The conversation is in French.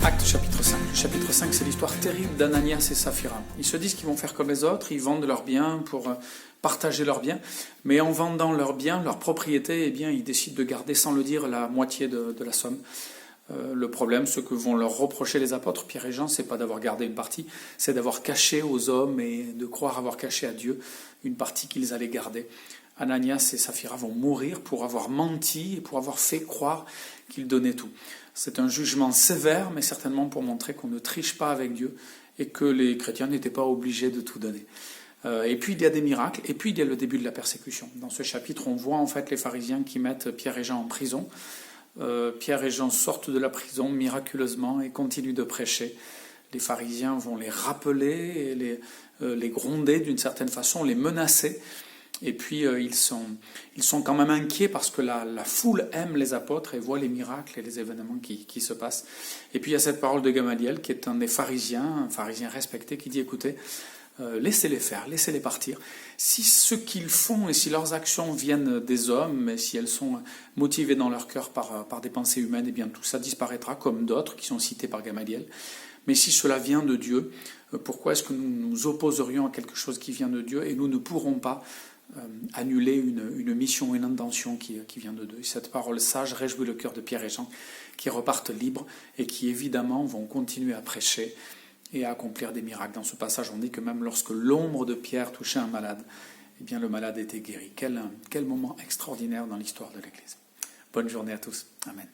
Actes chapitre 5. Le chapitre 5, c'est l'histoire terrible d'Ananias et Saphira. Ils se disent qu'ils vont faire comme les autres, ils vendent leurs biens pour partager leurs biens, mais en vendant leurs biens, leurs propriétés, eh bien, ils décident de garder sans le dire la moitié de la somme. Le problème, ce que vont leur reprocher les apôtres, Pierre et Jean, c'est pas d'avoir gardé une partie, c'est d'avoir caché aux hommes et de croire avoir caché à Dieu une partie qu'ils allaient garder. Ananias et Saphira vont mourir pour avoir menti et pour avoir fait croire qu'ils donnaient tout. C'est un jugement sévère, mais certainement pour montrer qu'on ne triche pas avec Dieu et que les chrétiens n'étaient pas obligés de tout donner. Et puis il y a des miracles, et puis il y a le début de la persécution. Dans ce chapitre, on voit en fait les pharisiens qui mettent Pierre et Jean en prison. Pierre et Jean sortent de la prison miraculeusement et continuent de prêcher. Les pharisiens vont les rappeler, et les gronder d'une certaine façon, les menacer. Et puis ils sont quand même inquiets parce que la foule aime les apôtres et voit les miracles et les événements qui se passent. Et puis il y a cette parole de Gamaliel qui est un des pharisiens, un pharisien respecté, qui dit écoutez, laissez-les faire, laissez-les partir. Si ce qu'ils font et si leurs actions viennent des hommes, et si elles sont motivées dans leur cœur par des pensées humaines, eh bien tout ça disparaîtra comme d'autres qui sont cités par Gamaliel. Mais si cela vient de Dieu, pourquoi est-ce que nous nous opposerions à quelque chose qui vient de Dieu et nous ne pourrons pas annuler une mission, une intention qui vient de Dieu. Et cette parole sage réjouit le cœur de Pierre et Jean qui repartent libres et qui évidemment vont continuer à prêcher et à accomplir des miracles. Dans ce passage, on dit que même lorsque l'ombre de Pierre touchait un malade, eh bien le malade était guéri. Quel moment extraordinaire dans l'histoire de l'Église. Bonne journée à tous. Amen.